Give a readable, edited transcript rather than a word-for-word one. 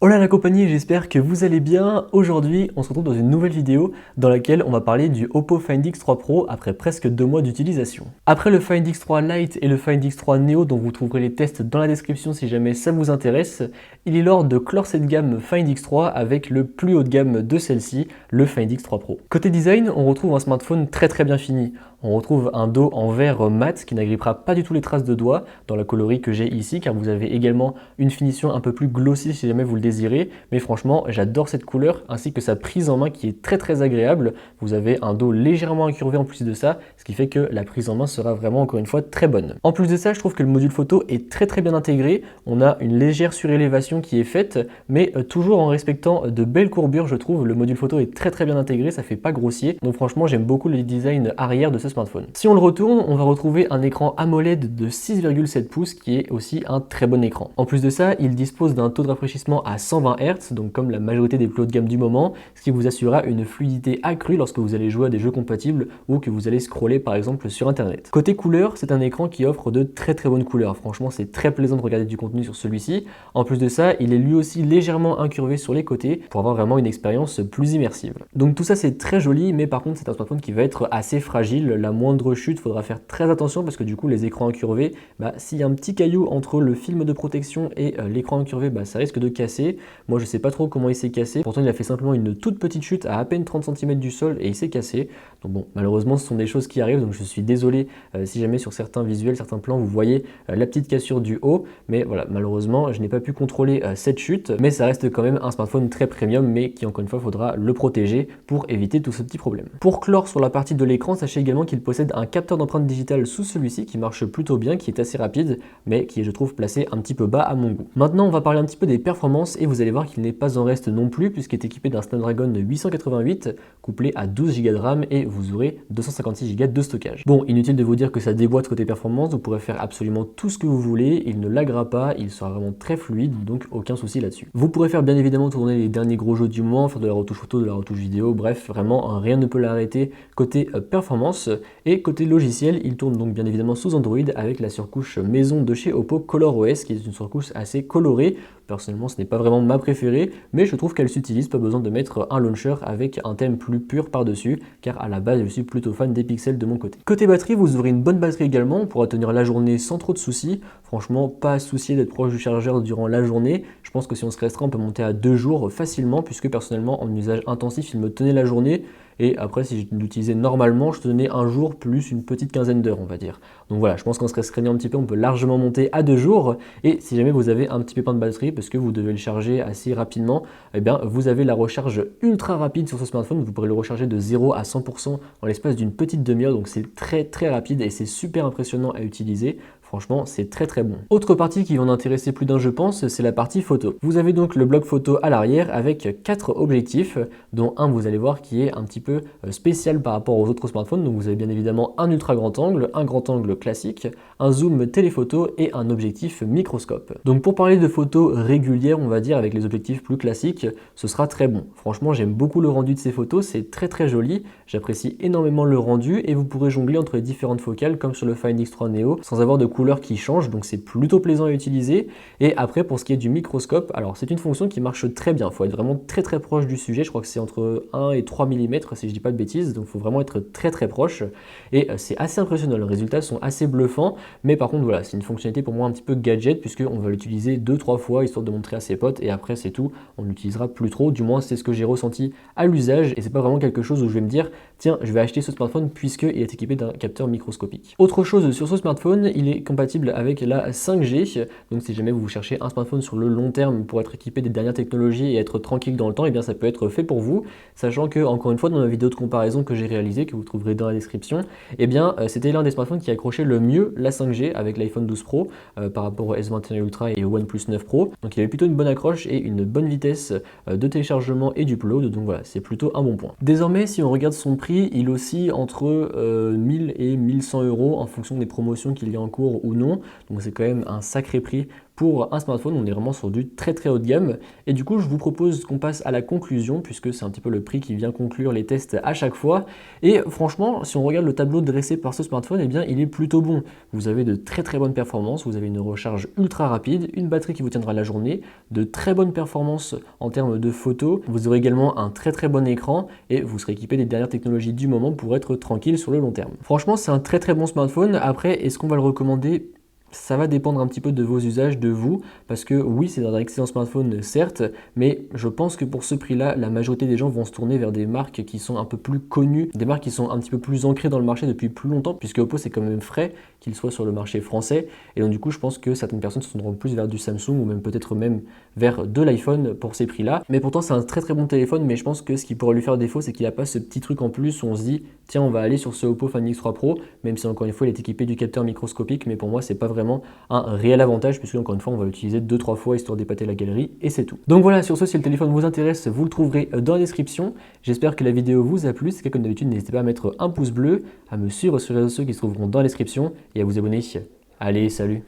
Hola la compagnie, j'espère que vous allez bien. Aujourd'hui, on se retrouve dans une nouvelle vidéo dans laquelle on va parler du Oppo Find X3 Pro après presque 2 mois d'utilisation. Après le Find X3 Lite et le Find X3 Neo dont vous trouverez les tests dans la description si jamais ça vous intéresse, il est l'heure de clore cette gamme Find X3 avec le plus haut de gamme de celle-ci, le Find X3 Pro. Côté design, on retrouve un smartphone très bien fini. On retrouve un dos en verre mat qui n'agrippera pas du tout les traces de doigts dans la coloris que j'ai ici, car vous avez également une finition un peu plus glossy si jamais vous le désirez. Mais franchement, j'adore cette couleur ainsi que sa prise en main qui est très agréable. Vous avez un dos légèrement incurvé en plus de ça, ce qui fait que la prise en main sera vraiment encore une fois très bonne. En plus de ça, je trouve que le module photo est très bien intégré. On a une légère surélévation qui est faite, mais toujours en respectant de belles courbures, je trouve. Le module photo est très bien intégré, ça fait pas grossier. Donc franchement, j'aime beaucoup le design arrière de ce smartphone. Si on le retourne, on va retrouver un écran AMOLED de 6,7 pouces qui est aussi un très bon écran. En plus de ça, il dispose d'un taux de rafraîchissement à 120 Hz, donc comme la majorité des plus haut de gamme du moment, ce qui vous assurera une fluidité accrue lorsque vous allez jouer à des jeux compatibles ou que vous allez scroller par exemple sur internet. Côté couleur, c'est un écran qui offre de très bonnes couleurs. Franchement, c'est très plaisant de regarder du contenu sur celui-ci. En plus de ça, il est lui aussi légèrement incurvé sur les côtés pour avoir vraiment une expérience plus immersive. Donc tout ça c'est très joli, mais par contre c'est un smartphone qui va être assez fragile. La moindre chute, faudra faire très attention parce que du coup les écrans incurvés, s'il y a un petit caillou entre le film de protection et l'écran incurvé, ça risque de casser. Moi je sais pas trop comment il s'est cassé, pourtant il a fait simplement une toute petite chute à peine 30 cm du sol et il s'est cassé. Donc bon, malheureusement ce sont des choses qui arrivent, donc je suis désolé si jamais sur certains visuels, certains plans vous voyez la petite cassure du haut, mais voilà, malheureusement je n'ai pas pu contrôler cette chute, mais ça reste quand même un smartphone très premium, mais qui encore une fois faudra le protéger pour éviter tout ce petit problème. Pour clore sur la partie de l'écran, sachez également qu'il possède un capteur d'empreinte digitale sous celui-ci qui marche plutôt bien, qui est assez rapide, mais qui est je trouve placé un petit peu bas à mon goût. Maintenant on va parler un petit peu des performances et vous allez voir qu'il n'est pas en reste non plus puisqu'il est équipé d'un Snapdragon 888 couplé à 12 Go de RAM et vous aurez 256 Go de stockage. Bon, inutile de vous dire que ça déboîte côté performance, vous pourrez faire absolument tout ce que vous voulez, il ne laggera pas, il sera vraiment très fluide, donc aucun souci là-dessus. Vous pourrez faire bien évidemment tourner les derniers gros jeux du moment, faire de la retouche photo, de la retouche vidéo, bref, vraiment rien ne peut l'arrêter côté performance. Et côté logiciel, il tourne donc bien évidemment sous Android avec la surcouche maison de chez Oppo ColorOS qui est une surcouche assez colorée. Personnellement, ce n'est pas vraiment ma préférée, mais je trouve qu'elle s'utilise, pas besoin de mettre un launcher avec un thème plus pur par-dessus, car à la base, je suis plutôt fan des pixels de mon côté. Côté batterie, vous aurez une bonne batterie également, on pourra tenir la journée sans trop de soucis. Franchement, pas à se soucier d'être proche du chargeur durant la journée. Je pense que si on se restreint, on peut monter à 2 jours facilement, puisque personnellement, en usage intensif, il me tenait la journée. Et après, si je l'utilisais normalement, je tenais un jour plus une petite quinzaine d'heures, on va dire. Donc voilà, je pense qu'en se restreignant un petit peu, on peut largement monter à 2 jours. Et si jamais vous avez un petit pépin de batterie, parce que vous devez le charger assez rapidement, eh bien, vous avez la recharge ultra rapide sur ce smartphone. Vous pourrez le recharger de 0 à 100% en l'espace d'une petite demi-heure. Donc c'est très rapide et c'est super impressionnant à utiliser. Franchement, c'est très bon. Autre partie qui va en intéresser plus d'un, je pense, c'est la partie photo. Vous avez donc le bloc photo à l'arrière avec 4 objectifs, dont un, vous allez voir, qui est un petit peu spécial par rapport aux autres smartphones. Donc vous avez bien évidemment un ultra grand angle classique, un zoom téléphoto et un objectif microscope. Donc pour parler de photos régulières, on va dire, avec les objectifs plus classiques, ce sera très bon. Franchement, j'aime beaucoup le rendu de ces photos, c'est très joli. J'apprécie énormément le rendu et vous pourrez jongler entre les différentes focales comme sur le Find X3 Neo sans avoir de couleur qui change, donc c'est plutôt plaisant à utiliser. Et après, pour ce qui est du microscope, alors c'est une fonction qui marche très bien, il faut être vraiment très proche du sujet. Je crois que c'est entre 1 et 3 mm si je dis pas de bêtises, donc il faut vraiment être très proche et c'est assez impressionnant, les résultats sont assez bluffants. Mais par contre voilà, c'est une fonctionnalité pour moi un petit peu gadget puisqu'on va l'utiliser 2-3 fois histoire de montrer à ses potes et après c'est tout, on ne l'utilisera plus trop, du moins c'est ce que j'ai ressenti à l'usage et c'est pas vraiment quelque chose où je vais me dire tiens je vais acheter ce smartphone puisqu'il est équipé d'un capteur microscopique. Autre chose sur ce smartphone, il est compatible avec la 5G, donc si jamais vous cherchez un smartphone sur le long terme pour être équipé des dernières technologies et être tranquille dans le temps, et bien ça peut être fait pour vous, sachant que encore une fois dans la vidéo de comparaison que j'ai réalisée, que vous trouverez dans la description, et bien c'était l'un des smartphones qui accrochait le mieux la 5G avec l'iPhone 12 Pro par rapport au S21 Ultra et au OnePlus 9 Pro. Donc il avait plutôt une bonne accroche et une bonne vitesse de téléchargement et d'upload, donc voilà, c'est plutôt un bon point. Désormais, si on regarde son prix, il oscille entre 1000 et 1100 € en fonction des promotions qu'il y a en cours ou non, donc c'est quand même un sacré prix pour un smartphone, on est vraiment sur du très très haut de gamme. Et du coup, je vous propose qu'on passe à la conclusion, puisque c'est un petit peu le prix qui vient conclure les tests à chaque fois. Et franchement, si on regarde le tableau dressé par ce smartphone, eh bien, il est plutôt bon. Vous avez de très très bonnes performances, vous avez une recharge ultra rapide, une batterie qui vous tiendra la journée, de très bonnes performances en termes de photos. Vous aurez également un très très bon écran et vous serez équipé des dernières technologies du moment pour être tranquille sur le long terme. Franchement, c'est un très très bon smartphone. Après, est-ce qu'on va le recommander? Ça va dépendre un petit peu de vos usages, de vous, parce que oui, c'est un excellent smartphone, certes, mais je pense que pour ce prix-là, la majorité des gens vont se tourner vers des marques qui sont un peu plus connues, des marques qui sont un petit peu plus ancrées dans le marché depuis plus longtemps, puisque Oppo, c'est quand même frais qu'il soit sur le marché français, et donc du coup, je pense que certaines personnes se tourneront plus vers du Samsung, ou même peut-être même vers de l'iPhone pour ces prix-là. Mais pourtant, c'est un très très bon téléphone, mais je pense que ce qui pourrait lui faire défaut, c'est qu'il n'a pas ce petit truc en plus où on se dit, tiens, on va aller sur ce Oppo Find X3 Pro, même si encore une fois, il est équipé du capteur microscopique, mais pour moi, c'est pas vraiment un réel avantage, puisque encore une fois, on va l'utiliser 2-3 fois histoire d'épater la galerie, et c'est tout. Donc voilà, sur ce, si le téléphone vous intéresse, vous le trouverez dans la description. J'espère que la vidéo vous a plu. Si c'est le cas, comme d'habitude, n'hésitez pas à mettre un pouce bleu, à me suivre sur les réseaux sociaux qui se trouveront dans la description, et à vous abonner. Allez, salut!